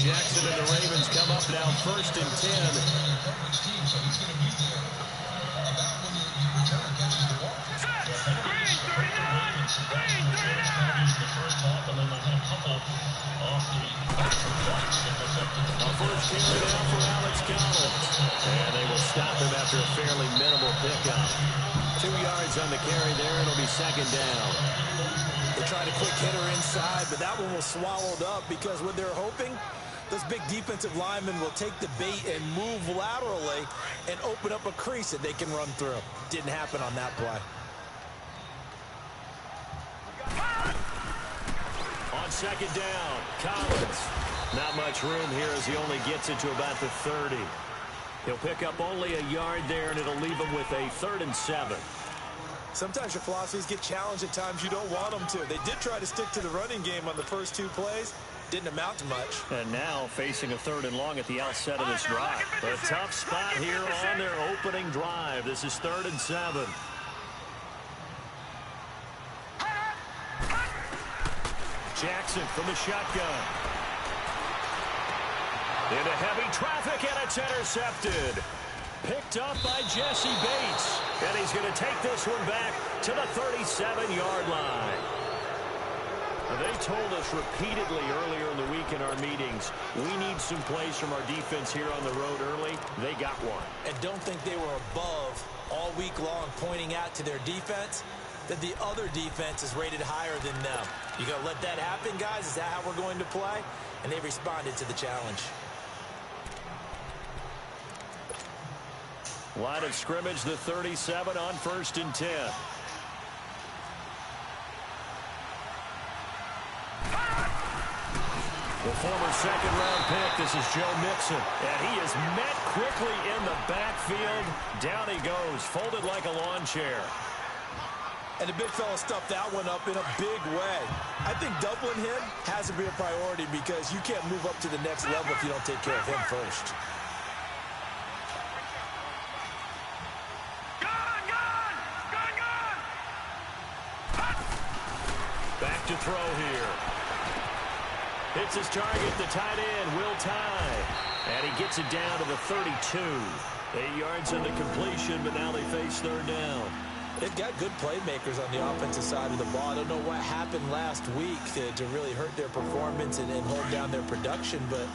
Jackson and the Ravens come up now 1st and 10. First carry now for Alex Collins. And they will stop him after a fairly minimal pickup. 2 yards on the carry there. It'll be 2nd down. They tried a quick hitter inside, but that one was swallowed up because what they're hoping, those big defensive linemen will take the bait and move laterally and open up a crease that they can run through. Didn't happen on that play. On 2nd down, Collins. Not much room here as he only gets it to about the 30. He'll pick up only a yard there, and it'll leave him with a 3rd and 7. Sometimes your philosophies get challenged at times you don't want them to. They did try to stick to the running game on the first 2 plays. Didn't amount to much. And now facing a 3rd and long at the outset of this drive. A tough spot here on their opening drive. This is 3rd and 7. Jackson from the shotgun. Into heavy traffic, and it's intercepted. Picked up by Jesse Bates. And he's going to take this one back to the 37-yard line. They told us repeatedly earlier in the week in our meetings, we need some plays from our defense here on the road early. They got one. And don't think they were above all week long pointing out to their defense that the other defense is rated higher than them. You going to let that happen, guys? Is that how we're going to play? And they responded to the challenge. Line of scrimmage, the 37 on 1st and 10. The former 2nd-round pick, this is Joe Mixon. And he is met quickly in the backfield. Down he goes, folded like a lawn chair. And the big fella stuffed that one up in a big way. I think doubling him has to be a priority because you can't move up to the next level if you don't take care of him first. Back to throw here. Hits his target, the tight end, Will Tye. And he gets it down to the 32. 8 yards in the completion, but now they face 3rd down. They've got good playmakers on the offensive side of the ball. I don't know what happened last week to really hurt their performance and hold down their production, but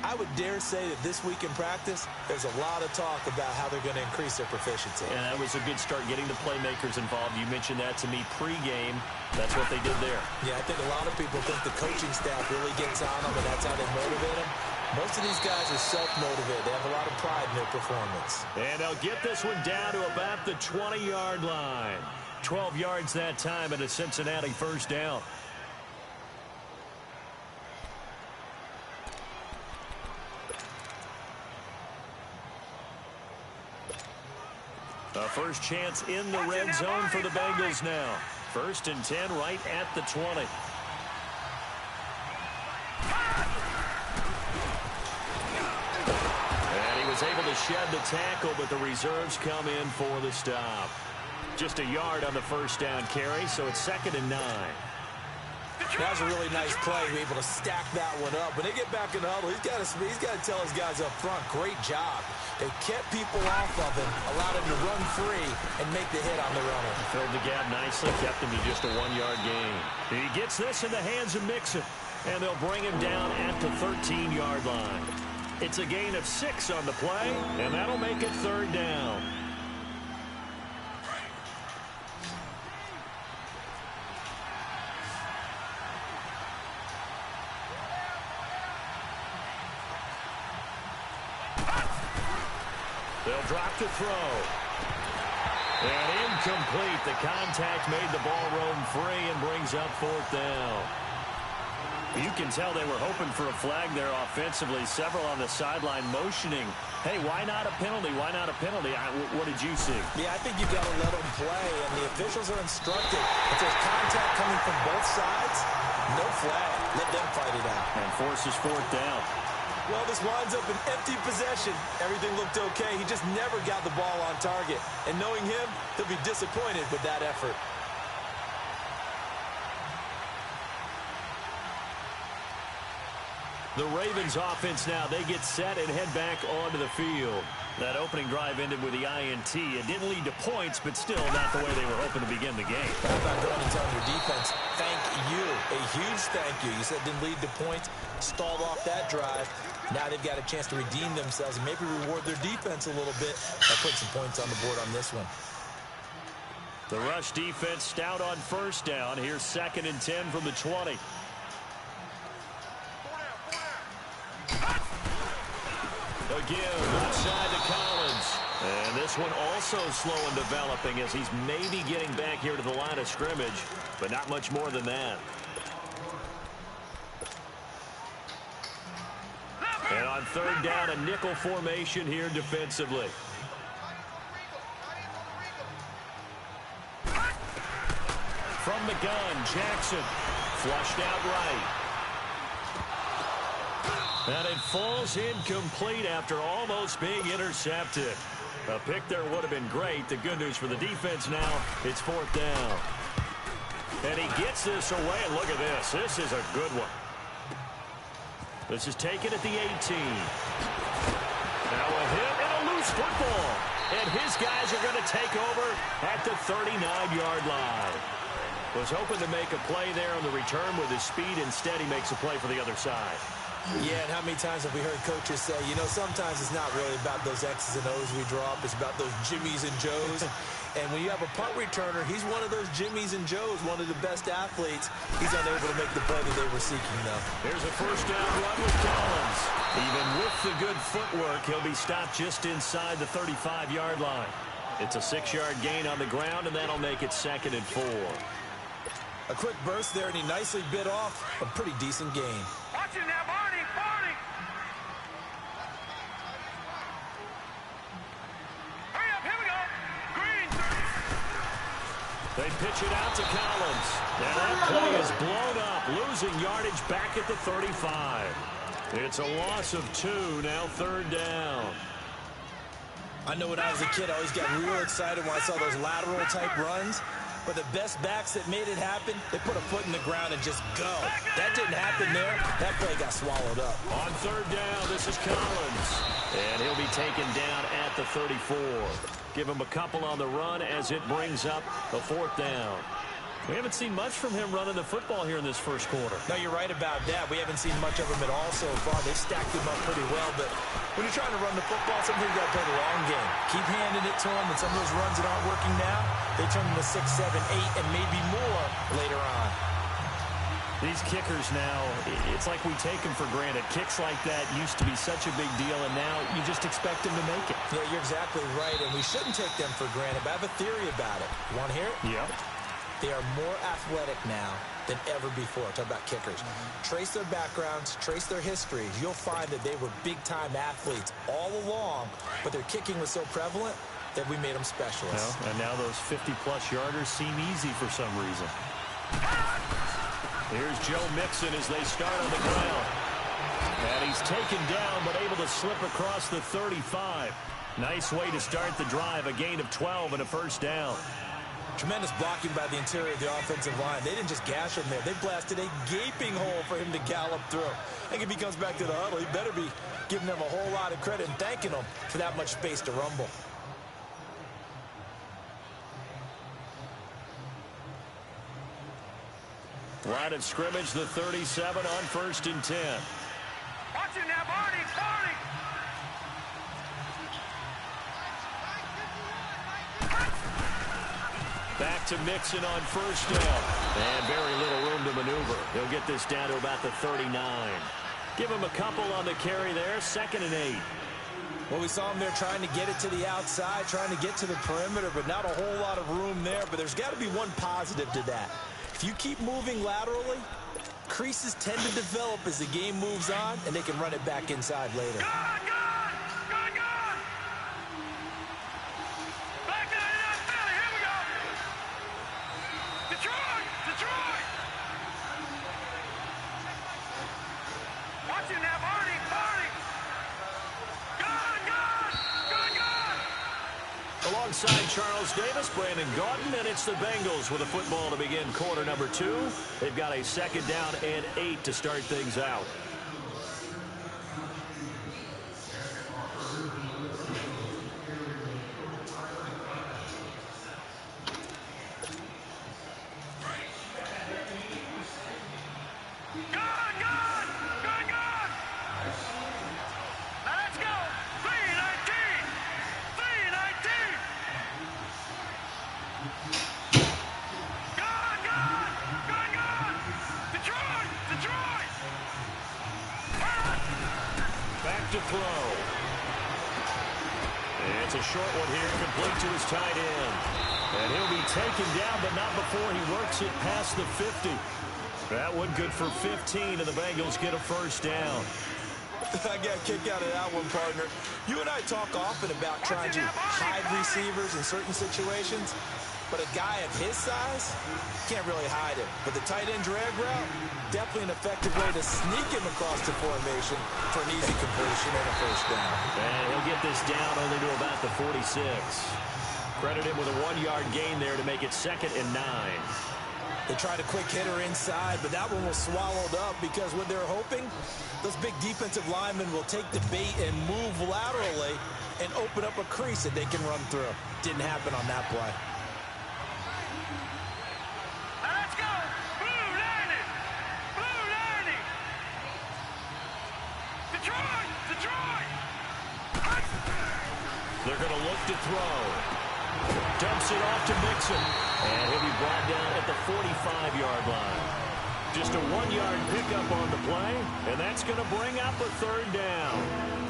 I would dare say that this week in practice, there's a lot of talk about how they're going to increase their proficiency. And that was a good start getting the playmakers involved. You mentioned that to me pregame. That's what they did there. Yeah, I think a lot of people think the coaching staff really gets on them, and that's how they motivate them. Most of these guys are self-motivated. They have a lot of pride in their performance. And they'll get this one down to about the 20-yard line. 12 yards that time and a Cincinnati 1st down. A first chance in the red zone for the Bengals now. 1st and 10 right at the 20. Able to shed the tackle, but the reserves come in for the stop. Just a yard on the 1st down carry, so it's 2nd and 9. That was a really nice play. He was able to stack that one up. When they get back in the huddle, he's got to tell his guys up front, great job. They kept people off of him, allowed him to run free and make the hit on the runner. Filled the gap nicely, kept him to just a 1-yard gain. He gets this in the hands of Mixon, and they'll bring him down at the 13-yard line. It's a gain of 6 on the play, and that'll make it 3rd down. They'll drop to throw. And incomplete. The contact made the ball roam free and brings up 4th down. You can tell they were hoping for a flag there offensively. Several on the sideline motioning. Hey, why not a penalty? Why not a penalty? What did you see? Yeah, I think you've got to let them play, and the officials are instructed. If there's contact coming from both sides, no flag. Let them fight it out. And forces 4th down. Well, this winds up an empty possession. Everything looked okay. He just never got the ball on target. And knowing him, he'll be disappointed with that effort. The Ravens offense now, they get set and head back onto the field. That opening drive ended with the INT. It didn't lead to points, but still not the way they were hoping to begin the game. How about going and telling your defense, thank you, a huge thank you. You said it didn't lead to points, stalled off that drive. Now they've got a chance to redeem themselves and maybe reward their defense a little bit by putting some points on the board on this one. The rush defense stout on first down. Here's 2nd and 10 from the 20. Again, outside to Collins. And this one also slow in developing as he's maybe getting back here to the line of scrimmage, but not much more than that. And on 3rd down, a nickel formation here defensively. From the gun, Jackson flushed out right. And it falls incomplete after almost being intercepted. A pick there would have been great. The good news for the defense now, it's 4th down. And he gets this away, and look at this. This is a good one. This is taken at the 18. Now a hit and a loose football. And his guys are going to take over at the 39-yard line. Was hoping to make a play there on the return with his speed. Instead, he makes a play for the other side. Yeah, and how many times have we heard coaches say, you know, sometimes it's not really about those X's and O's we drop. It's about those Jimmies and Joes. And when you have a punt returner, he's one of those Jimmies and Joes, one of the best athletes. He's unable to make the play that they were seeking, though. Here's a 1st down run with Collins. Even with the good footwork, he'll be stopped just inside the 35-yard line. It's a 6-yard gain on the ground, and that'll make it 2nd and 4. A quick burst there, and he nicely bit off a pretty decent gain. Watching that, Barney, Barney! Hurry up, here we go! Green! They pitch it out to Collins. And that play is blown up, losing yardage back at the 35. It's a loss of 2, now 3rd down. I know when I was a kid, I always got real excited when I saw those lateral-type runs. But the best backs that made it happen, they put a foot in the ground and just go. That didn't happen there. That play got swallowed up. On 3rd down, this is Collins. And he'll be taken down at the 34. Give him a couple on the run as it brings up the 4th down. We haven't seen much from him running the football here in this first quarter. No, you're right about that. We haven't seen much of him at all so far. They've stacked him up pretty well, but when you're trying to run the football, sometimes you got to play the long game. Keep handing it to him, and some of those runs that aren't working now, they turn into 6, 7, 8, and maybe more later on. These kickers now, it's like we take them for granted. Kicks like that used to be such a big deal, and now you just expect them to make it. Yeah, you're exactly right, and we shouldn't take them for granted, but I have a theory about it. You want to hear it? Yep. They are more athletic now than ever before. Talk about kickers. Trace their backgrounds, trace their histories. You'll find that they were big-time athletes all along, but their kicking was so prevalent that we made them specialists. Well, and now those 50-plus yarders seem easy for some reason. Here's Joe Mixon as they start on the ground. And he's taken down, but able to slip across the 35. Nice way to start the drive, a gain of 12 and a 1st down. Tremendous blocking by the interior of the offensive line. They didn't just gash him there. They blasted a gaping hole for him to gallop through. I think if he comes back to the huddle, he better be giving them a whole lot of credit and thanking them for that much space to rumble. Line of scrimmage, the 37 on 1st and 10. Watching that, Barney, Barney! Back to Mixon on 1st down. And very little room to maneuver. He'll get this down to about the 39. Give him a couple on the carry there. 2nd and 8. Well, we saw him there trying to get it to the outside, trying to get to the perimeter, but not a whole lot of room there. But there's got to be one positive to that. If you keep moving laterally, creases tend to develop as the game moves on, and they can run it back inside later. Good! Back to the Philly, here we go! Detroit! Detroit! Watching that, Barney, Barney! Good! Alongside Charles Davis, Brandon Gaudin, and it's the Bengals with a football to begin quarter number 2. They've got a 2nd down and 8 to start things out. to throw. And it's a short one here, complete to his tight end. And he'll be taken down, but not before he works it past the 50. That one good for 15, and the Bengals get a first down. I got a kick out of that one, partner. You and I talk often about trying to hide receivers in certain situations, but a guy of his size can't really hide him. But the tight end drag route, definitely an effective way to sneak him across the formation for an easy completion and a first down. And he'll get this down only to about the 46. Credit him with a 1-yard gain there to make it 2nd and 9. They tried a quick hitter inside, but that one was swallowed up because what they're hoping, those big defensive linemen will take the bait and move laterally and open up a crease that they can run through. Didn't happen on that play. Now let's go. Blue Lightning. Blue Lightning. Detroit. Detroit. They're going to look to throw. Dumps it off to Mixon. And he'll be brought down at the 45-yard line. Just a 1-yard pickup on the play, and that's going to bring up a 3rd down.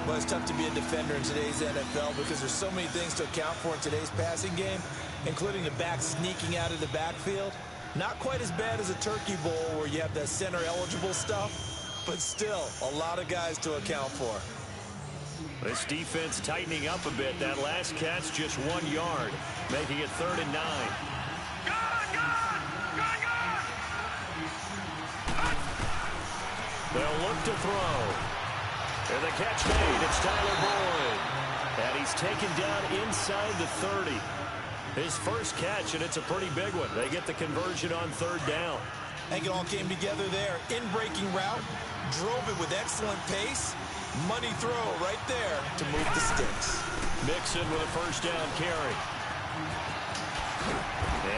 Well, it's tough to be a defender in today's NFL because there's so many things to account for in today's passing game, including the back sneaking out of the backfield. Not quite as bad as a turkey bowl where you have that center-eligible stuff, but still a lot of guys to account for. This defense tightening up a bit. That last catch just 1 yard, making it 3rd and 9. They'll look to throw. And the catch made. It's Tyler Boyd. And he's taken down inside the 30. His first catch, and it's a pretty big one. They get the conversion on 3rd down. I think it all came together there. In-breaking route, drove it with excellent pace. Money throw right there to move the sticks. Mixon with a first down carry.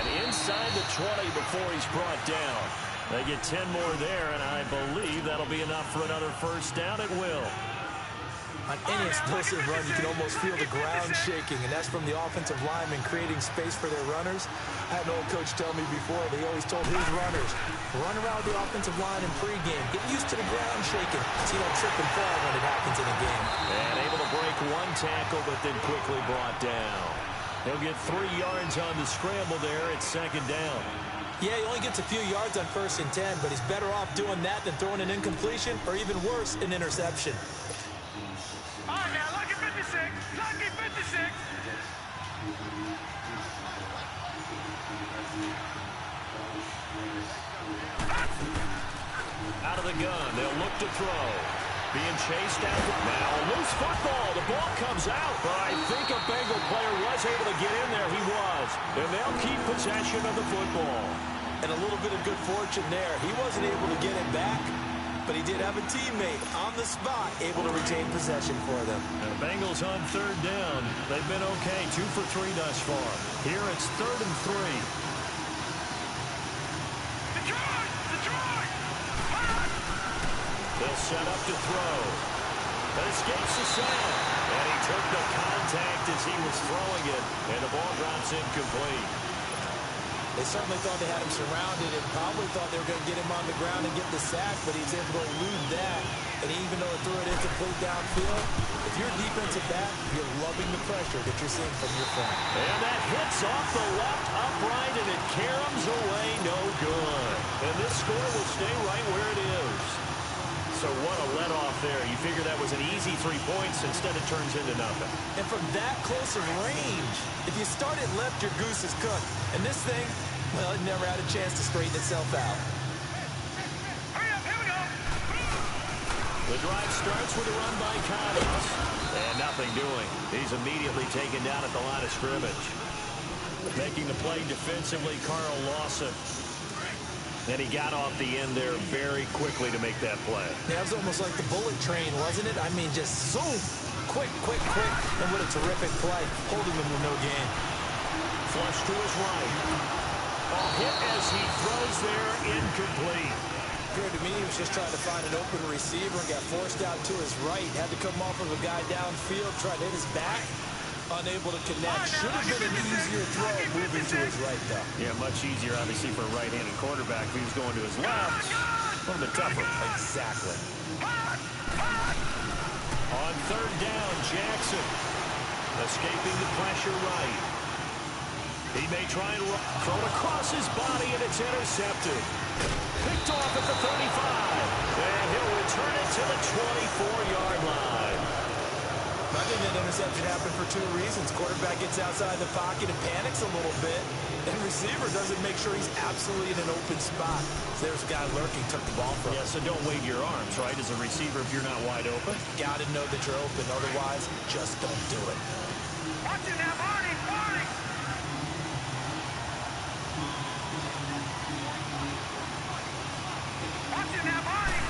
And inside the 20 before he's brought down. They get 10 more there, and I believe that'll be enough for another first down. It will. On any explosive run, you can almost feel the ground shaking, and that's from the offensive linemen creating space for their runners. I had an old coach tell me before, they always told his runners, run around the offensive line in pregame. Get used to the ground shaking so you don't trip and fall when it happens in a game. And able to break 1 tackle, but then quickly brought down. He'll get 3 yards on the scramble there at 2nd down. Yeah, he only gets a few yards on 1st and 10, but he's better off doing that than throwing an incompletion or even worse, an interception. All right, now, lucky 56. Lucky 56. Out of the gun, they'll look to throw. Being chased after. Now a loose football. The ball comes out. But I think a Bengal player was able to get in there. He was. And they'll keep possession of the football. And a little bit of good fortune there. He wasn't able to get it back, but he did have a teammate on the spot able to retain possession for them. And the Bengals on 3rd down. They've been okay. 2 for 3 thus far. Here it's 3rd and 3. Detroit. Detroit. They'll set up to throw. That escapes the sack. And he took the contact as he was throwing it. And the ball drops incomplete. They certainly thought they had him surrounded and probably thought they were going to get him on the ground and get the sack, but he's able to elude that. And even though it threw it incomplete downfield, if you're a defensive back, you're loving the pressure that you're seeing from your front. And that hits off the left upright, and it caroms away no good. And this score will stay right where it is. So what a let-off there. You figure that was an easy 3 points. Instead, it turns into nothing. And from that close of range, if you start it left, your goose is cooked. And this thing, well, it never had a chance to straighten itself out. Hurry up, here we go. The drive starts with a run by Collins. And nothing doing. He's immediately taken down at the line of scrimmage. Making the play defensively, Carl Lawson. And he got off the end there very quickly to make that play. Yeah, it was almost like the bullet train, wasn't it? I mean, just zoom. Quick, quick, quick. And what a terrific play, holding them with no gain. Flush to his right. A hit as he throws there, incomplete. Appeared to me he was just trying to find an open receiver and got forced out to his right. Had to come off of a guy downfield, try to hit his back. Unable to connect. Should have been an easier throw moving to his right, though. Yeah, much easier, obviously, for a right-handed quarterback. If he was going to his left, a little bit tougher. Exactly. On On third down, Jackson escaping the pressure right. He may try and throw it across his body, and it's intercepted. Picked off at the 35. And he'll return it to the 24-yard line. I think that interception happened for two reasons. Quarterback gets outside the pocket and panics a little bit, and receiver doesn't make sure he's absolutely in an open spot. So there's a guy lurking, took the ball from him. Yeah, so don't wave your arms, right, as a receiver if you're not wide open. Got to know that you're open. Otherwise, just don't do it. Watch it now, Barney! Barney! Watch it now, Barney!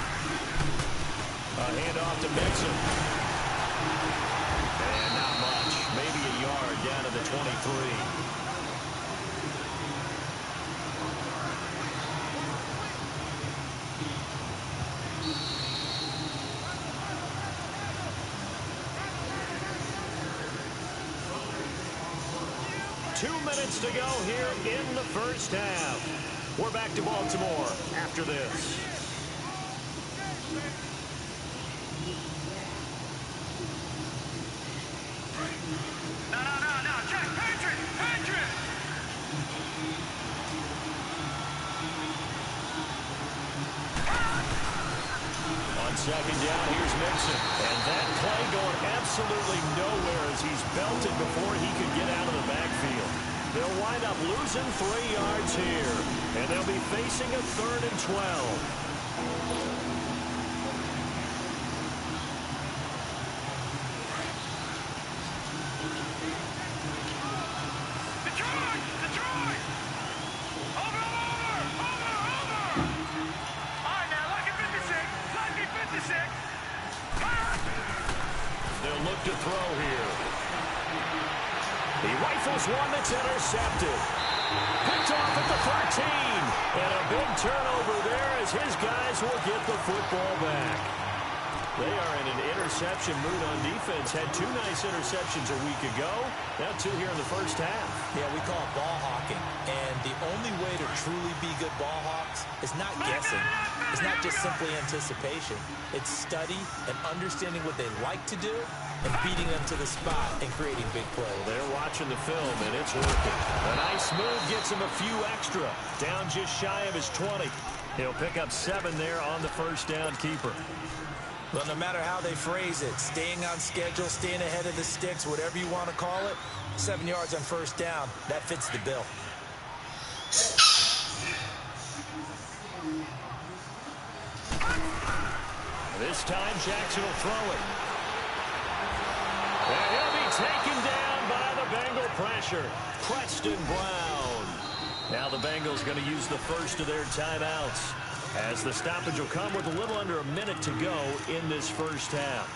A handoff to Mixon. And not much. Maybe a yard down to the 23. 2 minutes to go here in the first half. We're back to Baltimore after this. No, check, Patriot! On second down, here's Mixon. And that play going absolutely nowhere as he's belted before he could get out of the backfield. They'll wind up losing 3 yards here. And they'll be facing a 3rd and 12. They'll look to throw here. He rifles one that's intercepted. Picked off at the 13. And a big turnover there as his guys will get the football back. They are in an interception mood on defense. Had 2 nice interceptions a week ago. Now 2 here in the first half. Yeah, we call it ball hawking. And the only way to truly be good ball hawks is not guessing. It's not just simply anticipation. It's study and understanding what they like to do and beating them to the spot and creating big plays. Well, they're watching the film, and it's working. A nice move gets him a few extra. Down just shy of his 20. He'll pick up 7 there on the first down keeper. Well, no matter how they phrase it, staying on schedule, staying ahead of the sticks, whatever you want to call it, 7 yards on first down, that fits the bill. This time, Jackson will throw it. And he'll be taken down by the Bengal pressure. Preston Brown. Now the Bengals going to use the first of their timeouts, as the stoppage will come with a little under a minute to go in this first half.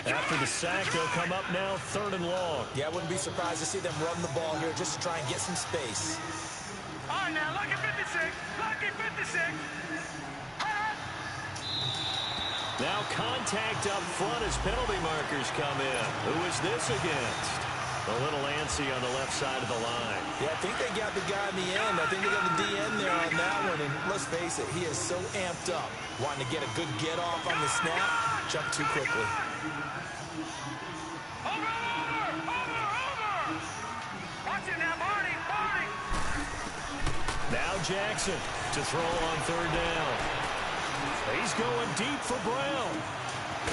After the sack, they'll come up now 3rd and long. Yeah, I wouldn't be surprised to see them run the ball here just to try and get some space. All right, now, lucky 56. Lucky 56. Now contact up front as penalty markers come in. Who is this against? A little antsy on the left side of the line. Yeah, I think they got the guy in the end. I think they got the DN there on that one. And let's face it, he is so amped up, wanting to get a good get off on the snap, jump too quickly. Watch it now, Barney. Now Jackson to throw on 3rd down. He's going deep for Brown.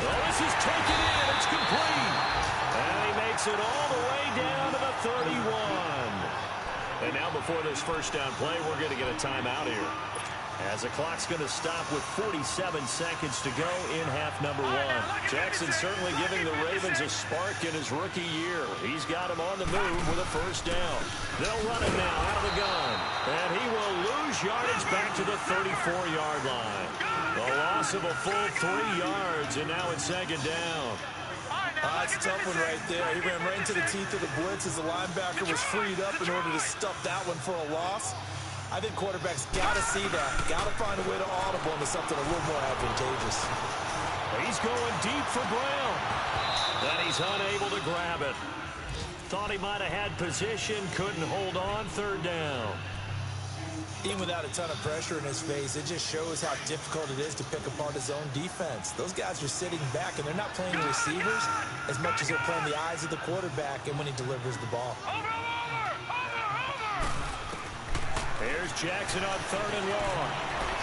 Oh, this is taken in. It's complete. And he makes it all the way down to the 31. And now before this first down play, we're going to get a timeout here, as the clock's going to stop with 47 seconds to go in half number 1. Jackson certainly giving the Ravens a spark in his rookie year. He's got him on the move with a first down. They'll run it now out of the gun. And he will lose yardage back to the 34-yard line. The loss of a full 3 yards, and now it's 2nd down. That's a tough one right there. He ran right into the teeth of the blitz as the linebacker was freed up in order to stuff that one for a loss. I think quarterbacks got to see that. Got to find a way to audible into something a little more advantageous. He's going deep for Brown. And he's unable to grab it. Thought he might have had position, couldn't hold on, 3rd down. Even without a ton of pressure in his face, it just shows how difficult it is to pick apart his own defense. Those guys are sitting back, and they're not playing the receivers as much as they're playing the eyes of the quarterback and when he delivers the ball. Here's Jackson on 3rd and long.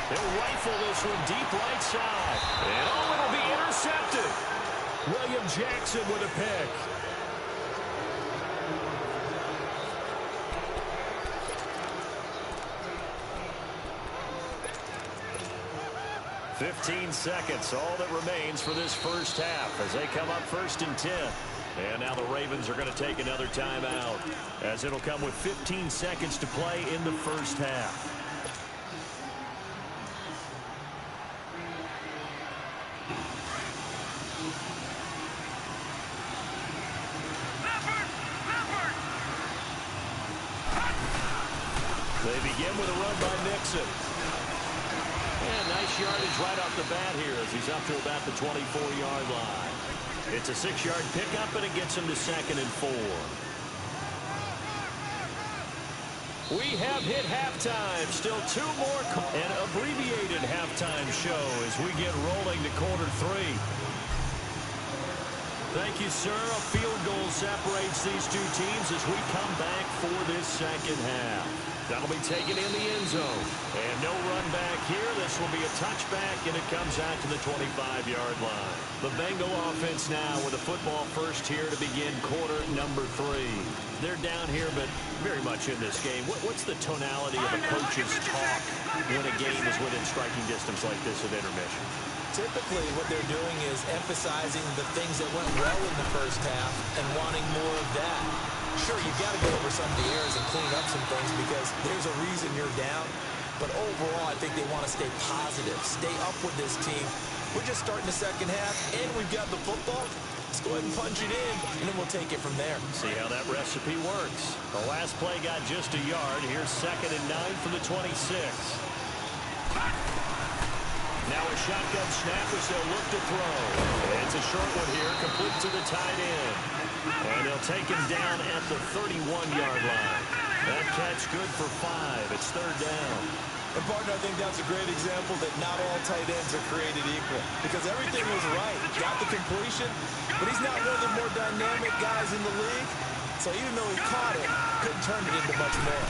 He'll rifle this one deep right side. And it'll be intercepted. William Jackson with a pick. 15 seconds, all that remains for this first half as they come up 1st and 10. And now the Ravens are going to take another timeout as it'll come with 15 seconds to play in the first half. They begin with a run by Nixon. And nice yardage right off the bat here as he's up to about the 24-yard line. It's a 6-yard pickup, and it gets him to 2nd and 4. We have hit halftime. Still 2 more. An abbreviated halftime show as we get rolling to quarter 3. Thank you, sir. A field goal separates these two teams as we come back for this second half. That'll be taken in the end zone. And no run back here. This will be a touchback, and it comes out to the 25-yard line. The Bengal offense now with a football first here to begin quarter number 3. They're down here, but very much in this game. What's the tonality of a coach's talk when a game is within striking distance like this at intermission? Typically, what they're doing is emphasizing the things that went well in the first half and wanting more of that. Sure, you've got to go over some of the errors and clean up some things because there's a reason you're down. But overall, I think they want to stay positive, stay up with this team. We're just starting the second half, and we've got the football. Let's go ahead and punch it in, and then we'll take it from there. See how that recipe works. The last play got just a yard. Here's 2nd and 9 from the 26. Now a shotgun snap as they'll look to throw. It's a short one here, complete to the tight end. And they'll take him down at the 31-yard line. That catch good for 5. It's 3rd down. And, partner, I think that's a great example that not all tight ends are created equal because everything was right. Got the completion, but he's not one of the more dynamic guys in the league. So even though he caught it, couldn't turn it into much more.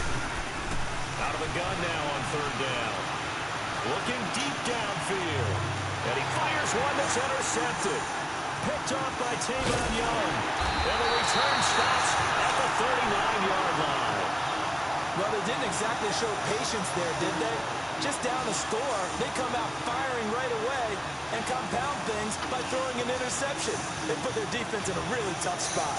Out of the gun now on 3rd down. Looking deep downfield. And he fires one that's intercepted. Picked off by Taekwon Young. And the return stops at the 39-yard line. Well, they didn't exactly show patience there, did they? Just down a score, they come out firing right away and compound things by throwing an interception. They put their defense in a really tough spot.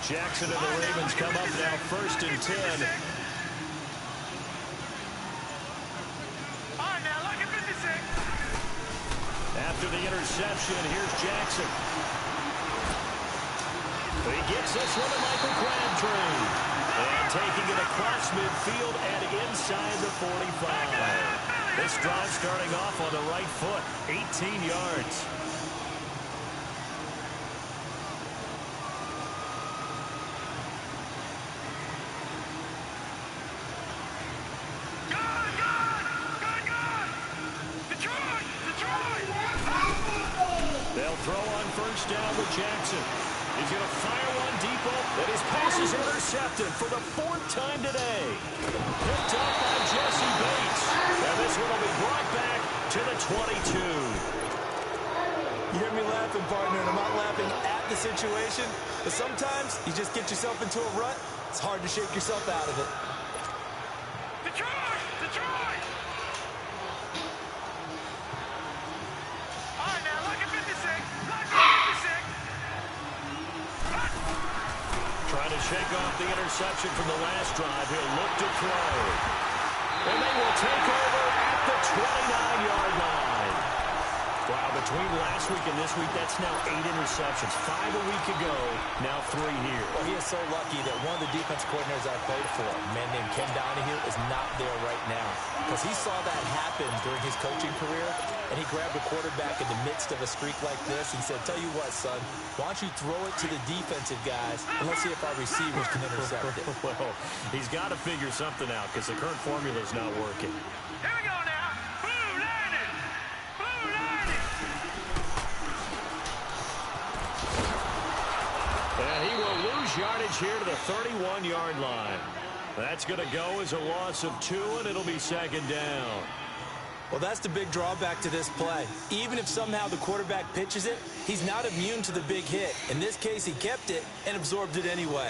Jackson and the Ravens come up now 1st and 10. All right, now look at 56. After the interception, here's Jackson. He gets this one to Michael Crabtree. And taking it across midfield and inside the 45. This drive starting off on the right foot, 18 yards. Throw on 1st down with Jackson. He's going to fire one deep open. And his pass is intercepted for the 4th time today. Picked up by Jesse Bates. And this one will be brought back to the 22. You hear me laughing, partner, and I'm not laughing at the situation. But sometimes you just get yourself into a rut. It's hard to shake yourself out of it. Detroit! Detroit! All right, now look at 56. Trying to shake off the interception from the last drive. He'll look to throw. And they will take over at the 29-yard line. Wow, the between last week and this week, that's now 8 interceptions. 5 a week ago, now 3 here. Well, he is so lucky that one of the defense coordinators I played for, a man named Ken Donahue, is not there right now. Because he saw that happen during his coaching career, and he grabbed a quarterback in the midst of a streak like this and said, tell you what, son, why don't you throw it to the defensive guys, and let's see if our receivers can intercept it. Well, he's got to figure something out because the current formula is not working. Here we go now. Blue Lightning. Blue Lightning. And he will lose yardage here to the 31-yard line. That's going to go as a loss of 2, and it'll be second down. Well, that's the big drawback to this play. Even if somehow the quarterback pitches it, he's not immune to the big hit. In this case, he kept it and absorbed it anyway.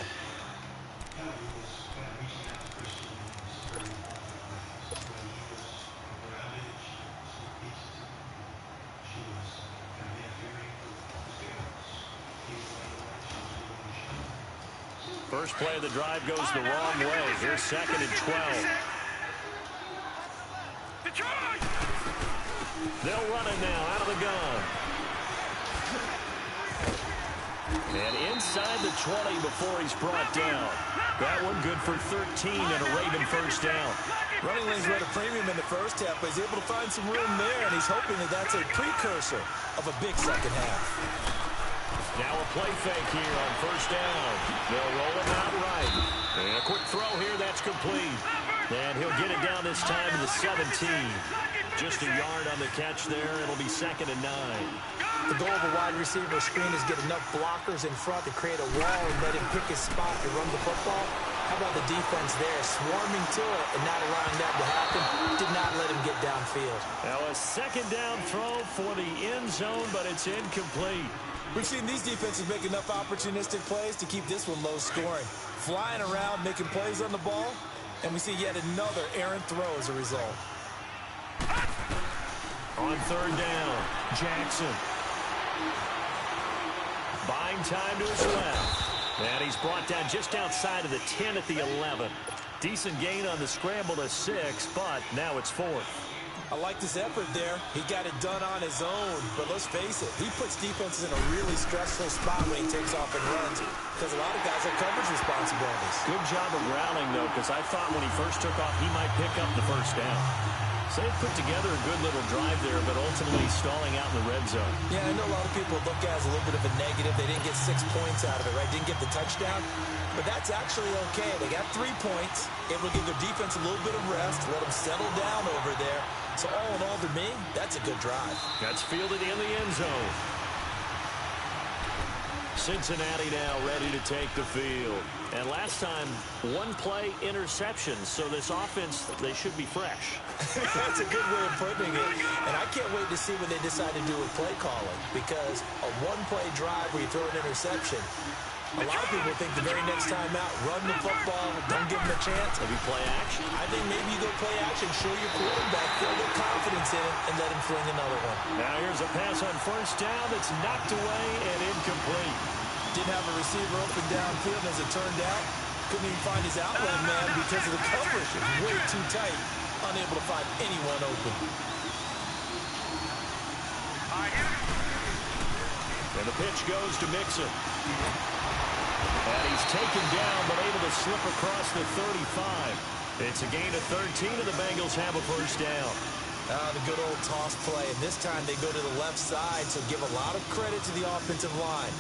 First play of the drive goes the wrong way. Here's second and 12. Detroit. They'll run it now out of the gun. And inside the 20 before he's brought down. That one good for 13 and a Raven first down. Running lanes were at a premium in the first half, but he's able to find some room there, and he's hoping that that's a precursor of a big second half. Now a play fake here on first down. They'll roll him out right. And a quick throw here, that's complete. And he'll get it down this time to the 17. Just a yard on the catch there. It'll be second and 9. The goal of a wide receiver screen is get enough blockers in front to create a wall and let him pick his spot to run the football. How about the defense there, swarming to it and not allowing that to happen? Did not let him get downfield. Now a second down throw for the end zone, but it's incomplete. We've seen these defenses make enough opportunistic plays to keep this one low scoring. Flying around, making plays on the ball, and we see yet another errant throw as a result. On third down, Jackson. Buying time to his left. And he's brought down just outside of the 10 at the 11. Decent gain on the scramble to 6, but now it's 4th. I like this effort there. He got it done on his own, but let's face it, he puts defenses in a really stressful spot when he takes off and runs because a lot of guys have coverage responsibilities. Good job of rallying, though, because I thought when he first took off, he might pick up the first down. So they put together a good little drive there, but ultimately stalling out in the red zone. Yeah, I know a lot of people look at it as a little bit of a negative. They didn't get 6 points out of it, right? Didn't get the touchdown. But that's actually okay. They got 3 points. Able to give their defense a little bit of rest, let them settle down over there. So all in all, to me, that's a good drive. That's fielded in the end zone. Cincinnati now ready to take the field. And last time, 1 play interception. So this offense, they should be fresh. That's a good way of putting it. And I can't wait to see what they decide to do with play calling. Because a 1-play drive where you throw an interception, a lot of people think the very next time out, run the football, don't give them a chance. Maybe play action. I think maybe you go play action, show your quarterback, feel a little confidence in it, and let him fling another one. Now here's a pass on first down that's knocked away and incomplete. Didn't have a receiver open downfield, and as it turned out, couldn't even find his outlet man because of the coverage. It was way too tight, unable to find anyone open. And the pitch goes to Mixon. And he's taken down, but able to slip across the 35. It's a gain of 13, and the Bengals have a first down. The good old toss play, and this time they go to the left side, so give a lot of credit to the offensive line.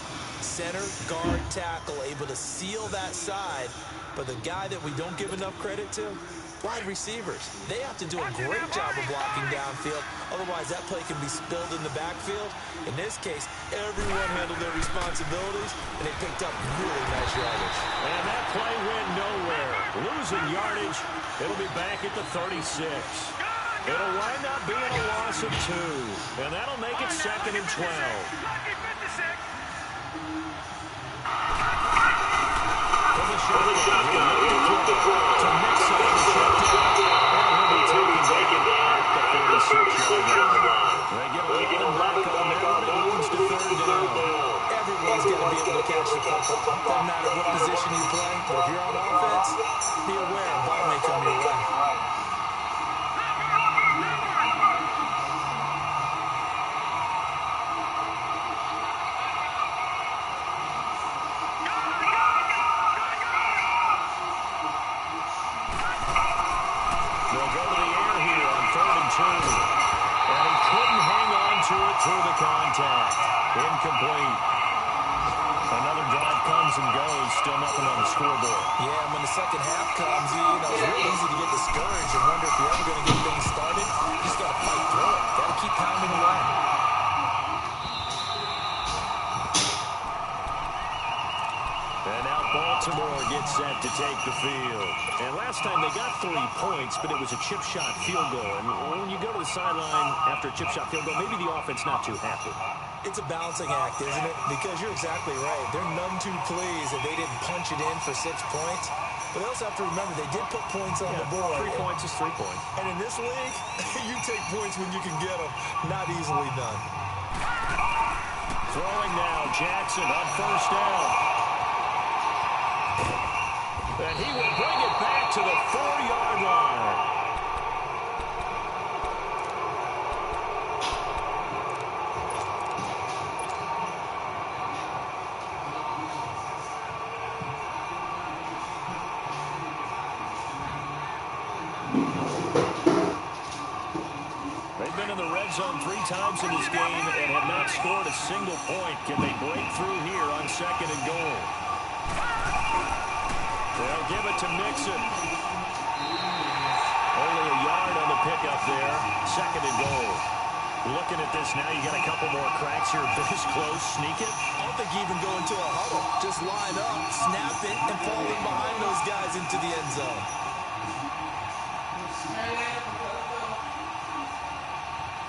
Center, guard, tackle, able to seal that side, but the guy that we don't give enough credit to, wide receivers. They have to do a great job of blocking downfield, otherwise that play can be spilled in the backfield. In this case, everyone handled their responsibilities, and they picked up really nice yardage. And that play went nowhere. Losing yardage, it'll be back at the 36. It'll wind up being a loss of 2, and that'll make it second and 12. From the shotgun, to Mixon on the check down. And he'll be taken back at the 36-yard line. They get a little back on there, and it moves to third down. Everyone's got to be able to catch the football. Doesn't matter what position you play, but if you're on offense, be aware a ball may come your way. 2. And he couldn't hang on to it through the contact. Incomplete. Another drive comes and goes. Still nothing on the scoreboard. Yeah, and when the second half comes, it's real easy to get discouraged and wonder if you're ever going to get things started. You just got to fight through it. Got to keep pounding away. And now Baltimore gets set to take the field. And last time they got 3 points, but it was a chip shot field goal. And when you go to the sideline after a chip shot field goal, maybe the offense not too happy. It's a balancing act, isn't it? Because you're exactly right. They're none too pleased that they didn't punch it in for 6 points. But they also have to remember they did put points on the board. 3 points is 3 points. And in this league, you take points when you can get them. Not easily done. Throwing now, Jackson on first down. And he will bring it back to the 4-yard line. They've been in the red zone 3 times in this game and have not scored a single point. Can they break through here on 2nd and goal? They'll give it to Mixon. Only a yard on the pickup there. 2nd and goal. Looking at this now, you got a couple more cracks here. This close, sneak it. I don't think you even go into a huddle. Just line up, snap it, and fall in behind those guys into the end zone.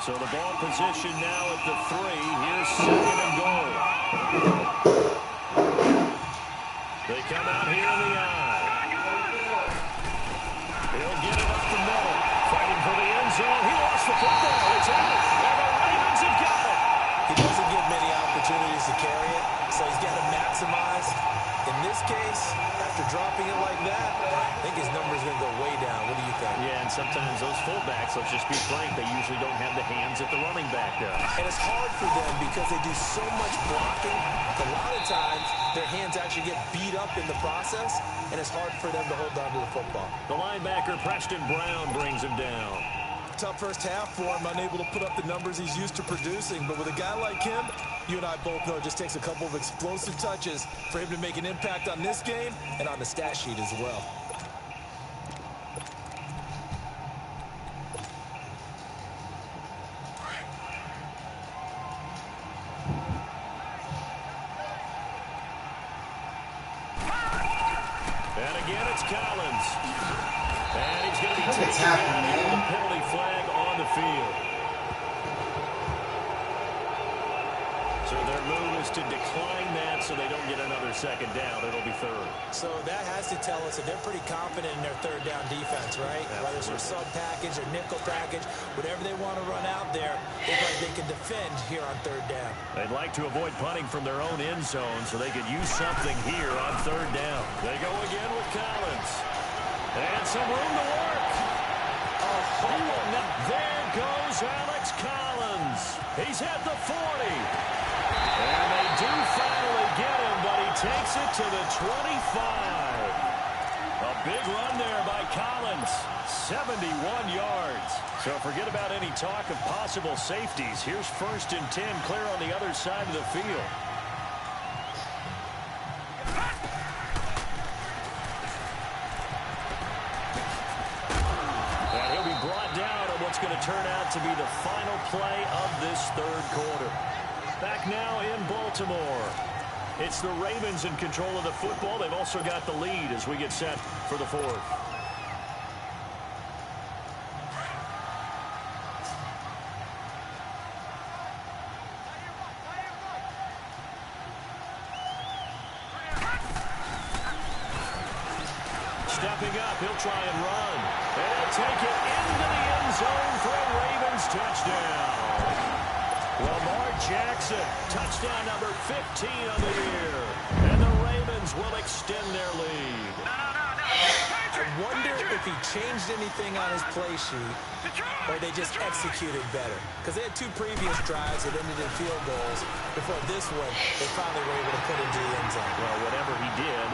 So the ball position now at the 3. Here's 2nd and goal. They come out here in the eye. He'll get it up the middle. Fighting for the end zone. He lost the football. It's out. And the Ravens have got it. He doesn't get many opportunities to carry it, so he's got to maximize. In this case, after dropping it like that, I think his number's going to go way down. What do you think? Yeah, and sometimes those fullbacks, let's just be frank, they usually don't have the hands that the running back does. And it's hard for them because they do so much blocking. A lot of times, their hands actually get beat up in the process, and it's hard for them to hold on to the football. The linebacker, Preston Brown, brings him down. Tough first half for him, unable to put up the numbers he's used to producing. But with a guy like him, you and I both know it just takes a couple of explosive touches for him to make an impact on this game and on the stat sheet as well. And again, it's Collins. And he's going to be taken down here with a penalty flag on the field. So their move is to decline that so they don't get another 2nd down. It'll be 3rd. So that has to tell us that they're pretty confident in their 3rd down defense, right? Absolutely. Whether it's their sub package or nickel package, whatever they want to run out there, they feel like they can defend here on 3rd down. They'd like to avoid punting from their own end zone so they could use something here on 3rd down. They go again with Collins. And some room to work. Oh, there goes Alex Collins. He's at the 40. And they do finally get him, but he takes it to the 25. A big run there by Collins. 71 yards. So forget about any talk of possible safeties. Here's 1st and 10 clear on the other side of the field. And he'll be brought down on what's going to turn out to be the final play of this 3rd quarter. Back now in Baltimore. It's the Ravens in control of the football. They've also got the lead as we get set for the 4th. Stepping up, he'll try and run. And he'll take it into the end zone for a Ravens touchdown. Lamar Jackson, touchdown number 15 on the year. And the Ravens will extend their lead. I wonder if he changed anything on his play sheet or they just executed better. Because they had 2 previous drives that ended in field goals. Before this one, they finally were able to put into the end zone. Well, whatever he did,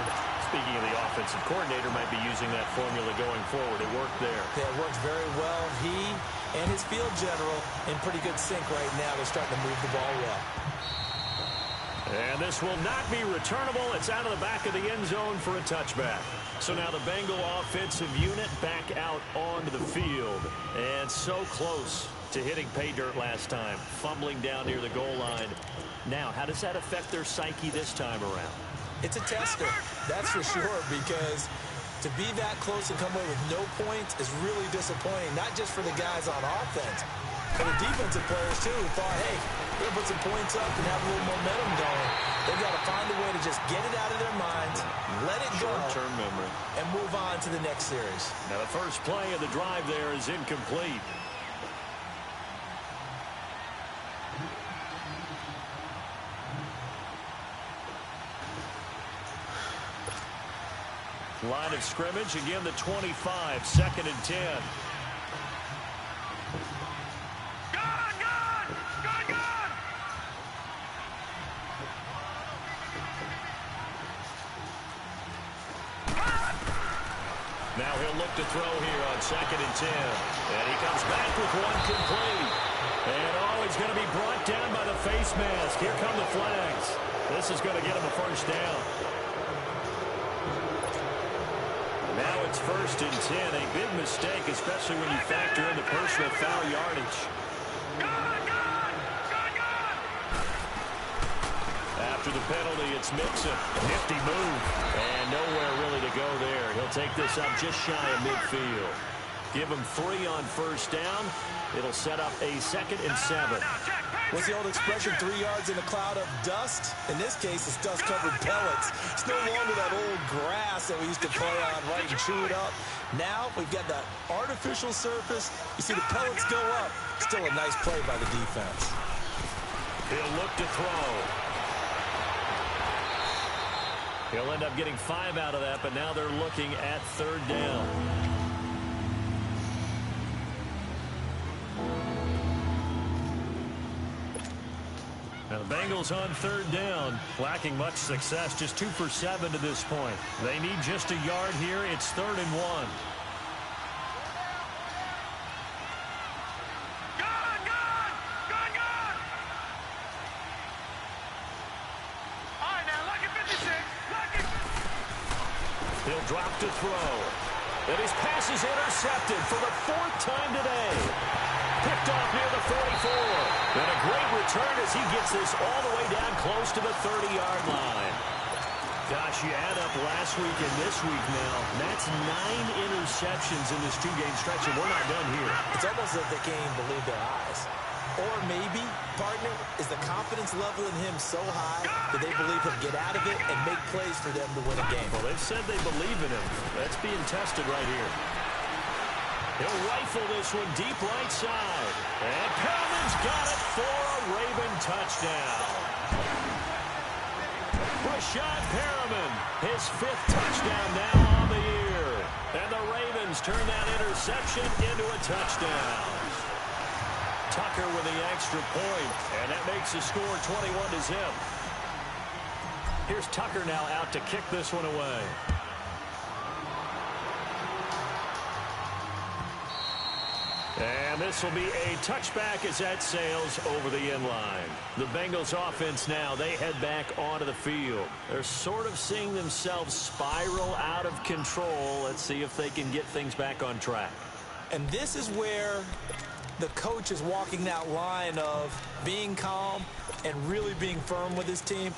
speaking of the offensive coordinator, might be using that formula going forward. It worked there. Yeah, it works very well. He and his field general in pretty good sync right now. They're starting to move the ball well. And this will not be returnable. It's out of the back of the end zone for a touchback. So now the Bengal offensive unit back out onto the field. And so close to hitting pay dirt last time. Fumbling down near the goal line. Now, how does that affect their psyche this time around? It's a tester, that's for sure, because to be that close and come away with no points is really disappointing, not just for the guys on offense, but the defensive players, too, who thought, hey, we're going to put some points up and have a little momentum going. They've got to find a way to just get it out of their minds, let it go, short-term memory, and move on to the next series. Now, the first play of the drive there is incomplete. Line of scrimmage, again the 25, 2nd and 10. Now he'll look to throw here on 2nd and 10. And he comes back with one complete. And he's going to be brought down by the face mask. Here come the flags. This is going to get him a first down. Now it's 1st and 10. A big mistake, especially when you factor in the personal foul yardage. After the penalty, it's Mixon. Nifty move. And nowhere really to go there. He'll take this up just shy of midfield. Give him 3 on first down. It'll set up a 2nd and 7. What's the old expression, 3 yards in a cloud of dust? In this case, it's dust-covered pellets. It's no longer that old grass that we used to play on, right, and chew it up. Now we've got that artificial surface. You see the pellets go up. Still a nice play by the defense. He'll look to throw. He'll end up getting 5 out of that, but now they're looking at 3rd down. Now the Bengals on 3rd down, lacking much success, just 2 for 7 to this point. They need just a yard here. It's 3rd and 1. He'll drop to throw. And his pass is intercepted for the 4th time today. Picked off near the 44. And a great return as he gets this all the way down close to the 30-yard line. Gosh, you add up last week and this week now. That's 9 interceptions in this 2-game stretch, and we're not done here. It's almost as if they can't even believe their eyes. Or maybe, partner, is the confidence level in him so high that they believe he'll get out of it and make plays for them to win a game. Well, they've said they believe in him. That's being tested right here. He'll rifle this one deep right side. And Perriman's got it for a Raven touchdown. Rashad Perriman, his 5th touchdown now on the year. And the Ravens turn that interception into a touchdown. Tucker with the extra point, and that makes the score 21-0. Here's Tucker now out to kick this one away. And this will be a touchback as that sails over the end line. The Bengals offense now, they head back onto the field. They're sort of seeing themselves spiral out of control. Let's see if they can get things back on track. And this is where the coach is walking that line of being calm and really being firm with his team.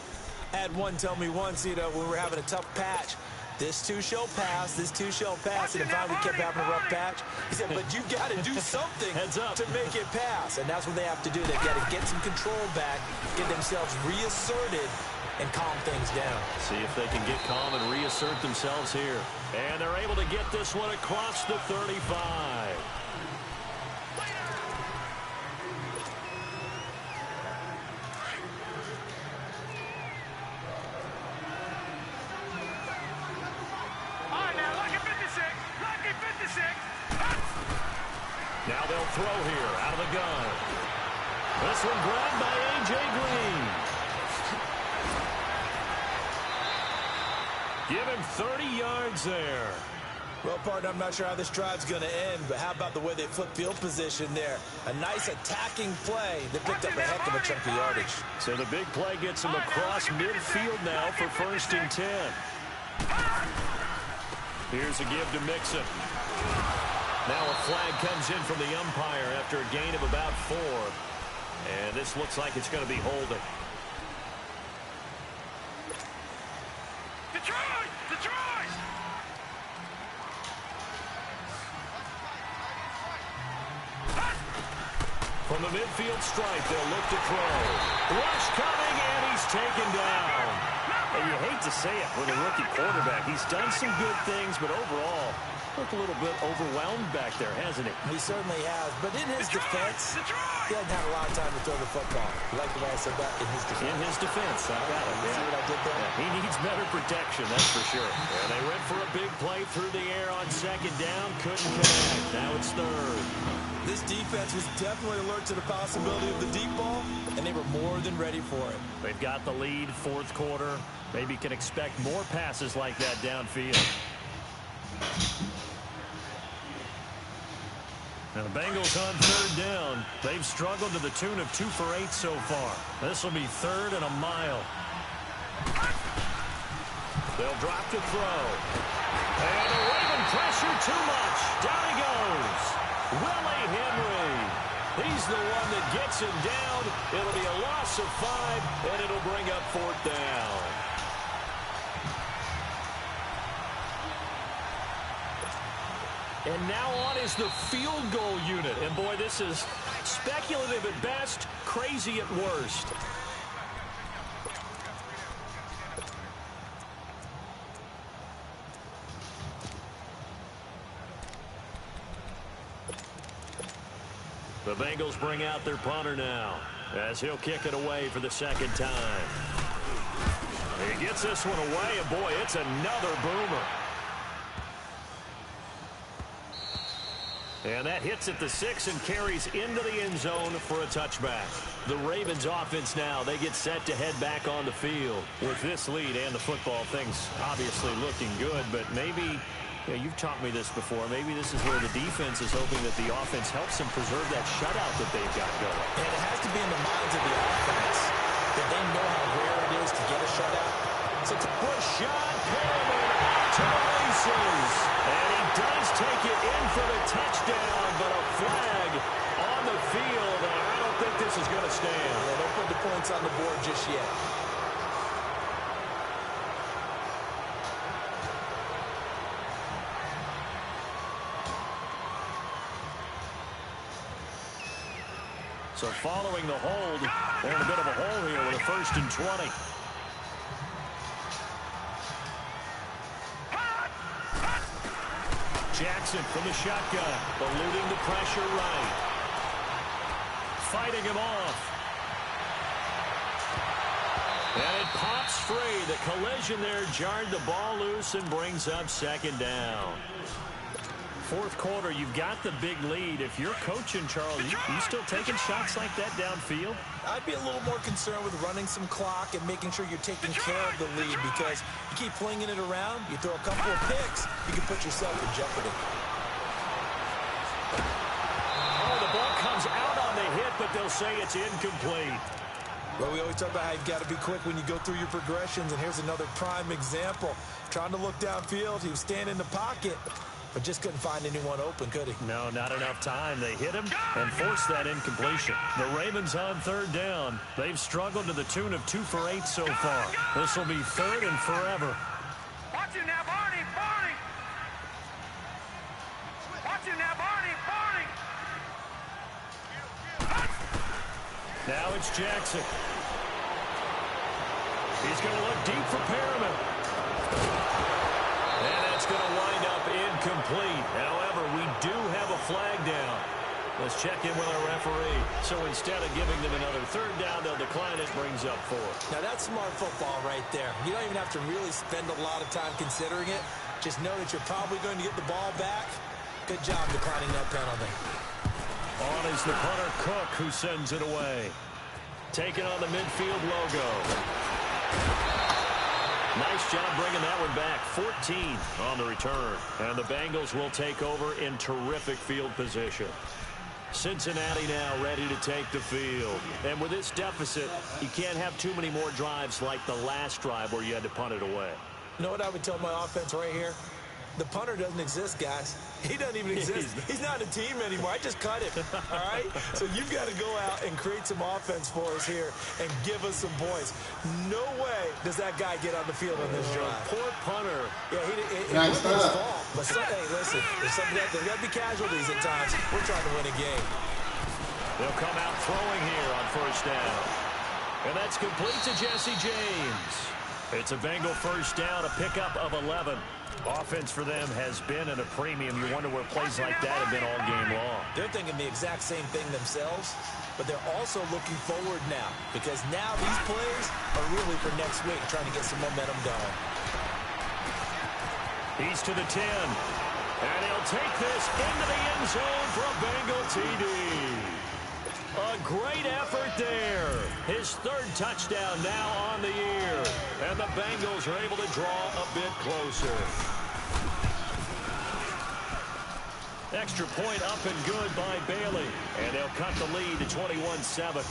I had one tell me once, when we were having a tough patch, this too shall pass, this too shall pass, and if finally kept having a rough patch, he said, but you've got to do something to make it pass. And that's what they have to do. They've got to get some control back, get themselves reasserted, and calm things down. See if they can get calm and reassert themselves here. And they're able to get this one across the 35. Now they'll throw here out of the gun. This one grabbed by A.J. Green. Give him 30 yards there. Well, partner, I'm not sure how this drive's going to end, but how about the way they flip field position there? A nice attacking play that picked up a heck of a chunk of yardage. So the big play gets him across midfield now for 1st and 10. Here's a give to Mixon. Now a flag comes in from the umpire after a gain of about 4. And this looks like it's going to be holding. Detroit! Detroit! From the midfield stripe, they'll look to throw. Rush coming, and he's taken down. And you hate to say it with a rookie quarterback. He's done some good things, but overall, looked a little bit overwhelmed back there, hasn't he? He certainly has. But in his defense, he hasn't had a lot of time to throw the football. You like the way I said that? In his defense. In his defense. I got it. See what I did there? Yeah, he needs better protection, that's for sure. And they went for a big play through the air on 2nd down. Couldn't connect. Now it's 3rd. This defense was definitely alert to the possibility of the deep ball, and they were more than ready for it. They've got the lead, 4th quarter. Maybe can expect more passes like that downfield. Now the Bengals on 3rd down. They've struggled to the tune of 2 for 8 so far. This will be 3rd and a mile. They'll drop to throw. And the Raven pressure too much. Down he goes. Willie Henry. He's the one that gets him down. It'll be a loss of 5, and it'll bring up 4th down. And now on is the field goal unit. And, boy, this is speculative at best, crazy at worst. The Bengals bring out their punter now as he'll kick it away for the 2nd time. He gets this one away, and, boy, it's another boomer. And that hits at the 6 and carries into the end zone for a touchback. The Ravens offense now, they get set to head back on the field. With this lead and the football, things obviously looking good, but maybe, you've taught me this before, maybe this is where the defense is hoping that the offense helps them preserve that shutout that they've got going. And it has to be in the minds of the offense that they know how rare it is to get a shutout. So it's Rashad Perriman to the races. And he does take it in for the touchdown, but a flag on the field, and I don't think this is going to stand. Yeah, don't put the points on the board just yet. So following the hold, they're in a bit of a hole here with a 1st and 20. Jackson from the shotgun, eluding the pressure right. Fighting him off. And it pops free. The collision there jarred the ball loose and brings up 2nd down. 4th quarter, you've got the big lead. If you're coaching, Charles, you still taking shots like that downfield? I'd be a little more concerned with running some clock and making sure you're taking care of the lead, because you keep flinging it around, you throw a couple of picks, you can put yourself in jeopardy. Oh, the ball comes out on the hit, but they'll say it's incomplete. Well, we always talk about how you've got to be quick when you go through your progressions, and here's another prime example. Trying to look downfield, he was standing in the pocket, but just couldn't find anyone open, could he? No, not enough time. They hit him and forced that incompletion. The Ravens on 3rd down. They've struggled to the tune of 2 for 8 so far. This will be 3rd and forever. Watch him now, Barney! Barney! Watch him now, Barney! Barney! Now it's Jackson. He's going to look deep for Perriman. And that's going to wind up incomplete. However, we do have a flag down. Let's check in with our referee. So instead of giving them another 3rd down, they'll decline it. Brings up 4. Now, that's smart football right there. You don't even have to really spend a lot of time considering it. Just know that you're probably going to get the ball back. Good job declining that penalty. On is the punter, Cook, who sends it away. Taking on the midfield logo. Nice job bringing that one back. 14 on the return. And the Bengals will take over in terrific field position. Cincinnati now ready to take the field. And with this deficit, you can't have too many more drives like the last drive where you had to punt it away. You know what I would tell my offense right here? The punter doesn't exist, guys. He doesn't even exist. He's not a team anymore. I just cut him, all right? So you've got to go out and create some offense for us here and give us some points. No way does that guy get on the field on this drive. Poor punter. Yeah, it wasn't his fault. But hey, listen, there's got to be casualties at times. We're trying to win a game. They'll come out throwing here on first down. And that's complete to Jesse James. It's a Bengal first down, a pickup of 11. Offense for them has been at a premium. You wonder where plays like that have been all game long. They're thinking the exact same thing themselves, but they're also looking forward now because now these players are really for next week trying to get some momentum going. He's to the 10. And he'll take this into the end zone for a Bengal TD. A great effort there. His third touchdown now on the year. And the Bengals are able to draw a bit closer. Extra point up and good by Bailey. And they'll cut the lead to 21-7.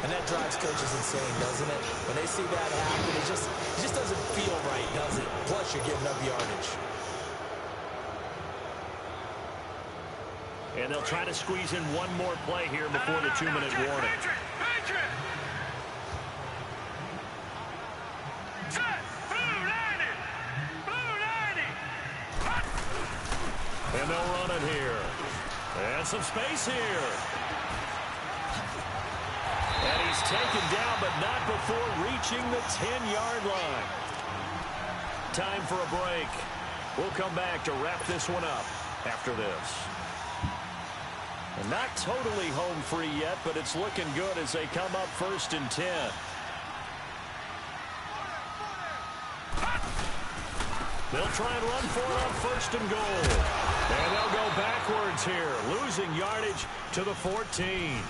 And that drives coaches insane, doesn't it? When they see that happen, it just doesn't feel right, does it? Plus, you're giving up yardage. And they'll try to squeeze in one more play here before the 2-minute warning. And they'll run it here. And some space here. And he's taken down, but not before reaching the 10-yard line. Time for a break. We'll come back to wrap this one up after this. And not totally home free yet, but it's looking good as they come up 1st and 10. They'll try and run for it on 1st and goal. And they'll go backwards here, losing yardage to the 14.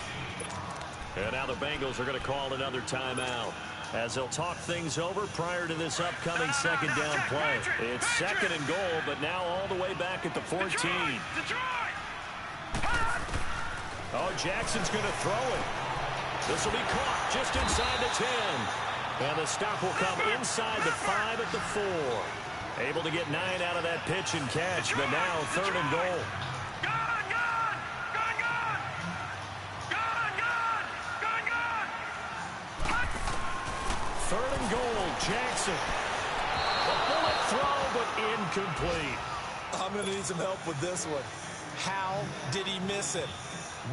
And now the Bengals are going to call another timeout as they'll talk things over prior to this upcoming second down play. It's 2nd and goal, but now all the way back at the 14. Oh, Jackson's going to throw it. This will be caught just inside the 10. And the stop will come inside the 5 at the 4. Able to get 9 out of that pitch and catch, but now 3rd and goal. Third and goal, Jackson. A bullet throw, but incomplete. I'm going to need some help with this one. How did he miss it?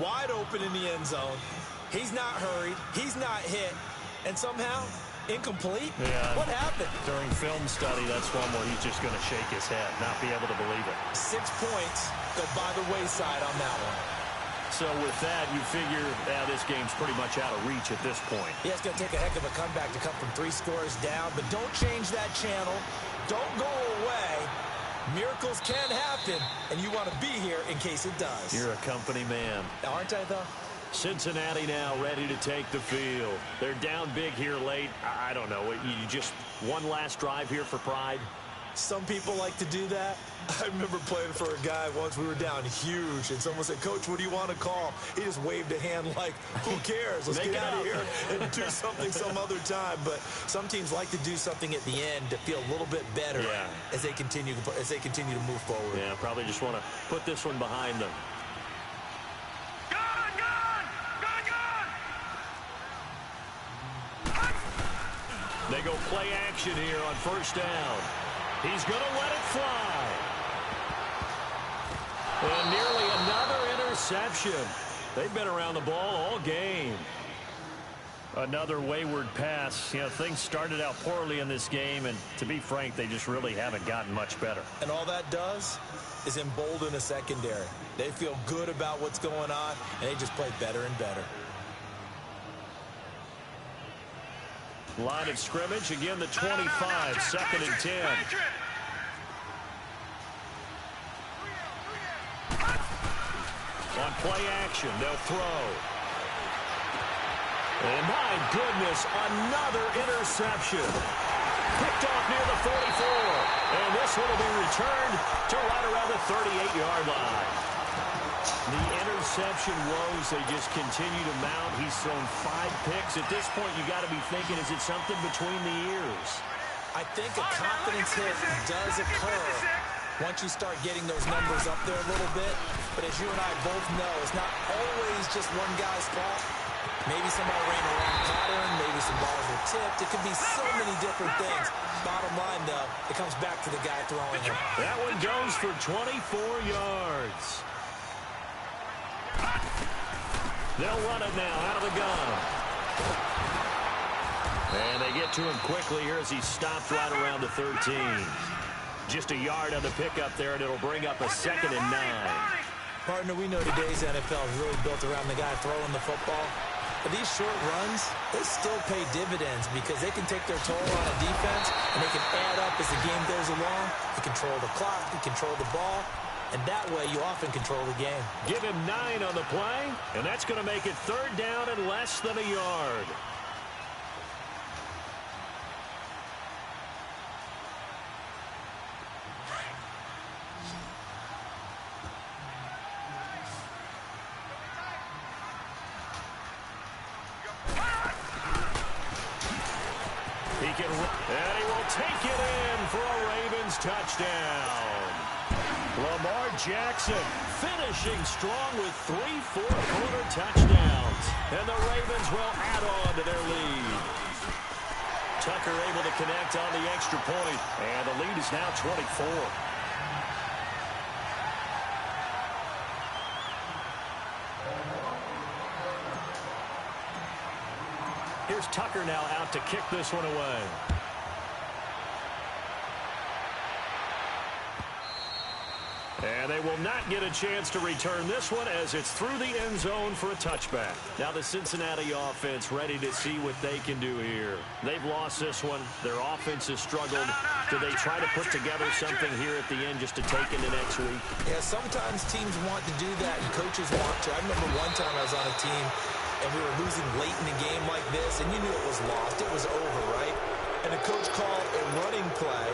Wide open in the end zone. He's not hurried. He's not hit. And somehow, incomplete? Yeah. What happened? During film study, that's one where he's just going to shake his head, not be able to believe it. 6 points go by the wayside on that one. So with that, you figure this game's pretty much out of reach at this point. Yeah, it's going to take a heck of a comeback to come from 3 scores down, but don't change that channel. Don't go away. Miracles can happen, and you want to be here in case it does. You're a company man. Aren't I, though? Cincinnati now ready to take the field. They're down big here late. I don't know. You just one last drive here for pride? Some people like to do that. I remember playing for a guy once. We were down huge, and someone said, "Coach, what do you want to call?" He just waved a hand like, "Who cares? Let's get out of here and do something some other time." But some teams like to do something at the end to feel a little bit better as they continue to move forward. Yeah, probably just want to put this one behind them. They go play action here on 1st down. He's going to let it fly. And nearly another interception. They've been around the ball all game. Another wayward pass. You know, things started out poorly in this game, and to be frank, they just really haven't gotten much better. And all that does is embolden a secondary. They feel good about what's going on, and they just play better and better. Line of scrimmage, again the 25, second and 10. On play action, they'll throw. And my goodness, another interception. Picked off near the 44. And this one will be returned to right around the 38-yard line. The interception woes, they just continue to mount. He's thrown 5 picks. At this point, you got to be thinking, is it something between the ears? I think a confidence hit does occur once you start getting those numbers up there a little bit. But as you and I both know, it's not always just one guy's fault. Maybe somebody ran a wrong pattern. Maybe some balls were tipped. It could be so many different things. Bottom line, though, it comes back to the guy throwing it. That one goes for 24 yards. They'll run it now out of the gun. And they get to him quickly here as he stopped right around the 13. Just a yard on the pickup there, and it'll bring up a 2nd and 9. Partner, we know today's NFL is really built around the guy throwing the football. But these short runs, they still pay dividends because they can take their toll on a defense, and they can add up as the game goes along. You control the clock, you control the ball, and that way you often control the game. Give him 9 on the play, and that's going to make it 3rd down and less than a yard. And he will take it in for a Ravens touchdown. Lamar Jackson finishing strong with 3 fourth-quarter touchdowns. And the Ravens will add on to their lead. Tucker able to connect on the extra point. And the lead is now 24. Here's Tucker now out to kick this one away. And they will not get a chance to return this one as it's through the end zone for a touchback. Now the Cincinnati offense ready to see what they can do here. They've lost this one. Their offense has struggled. Do they try to put together something here at the end just to take into next week? Yeah, sometimes teams want to do that and coaches want to. I remember one time I was on a team and we were losing late in a game like this, and you knew it was lost. It was over, right? And the coach called a running play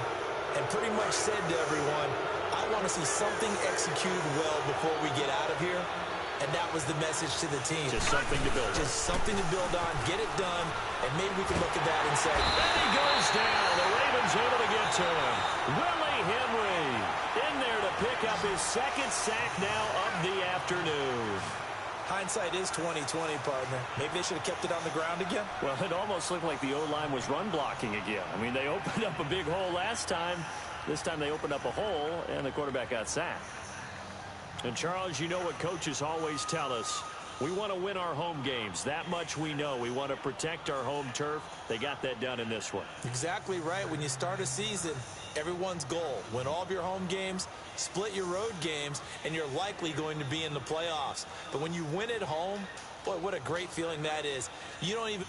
and pretty much said to everyone, I want to see something executed well before we get out of here. And that was the message to the team. Just something to build on. Just something to build on, get it done, and maybe we can look at that and say, and he goes down. The Ravens able to get to him. Willie Henry in there to pick up his 2nd sack now of the afternoon. Hindsight is 20/20, partner. Maybe they should have kept it on the ground again. Well, it almost looked like the O-line was run blocking again. I mean, they opened up a big hole last time. This time they opened up a hole, and the quarterback got sacked. And, Charles, you know what coaches always tell us. We want to win our home games. That much we know. We want to protect our home turf. They got that done in this one. Exactly right. When you start a season, everyone's goal, win all of your home games, split your road games, and you're likely going to be in the playoffs. But when you win at home, boy, what a great feeling that is. You don't even...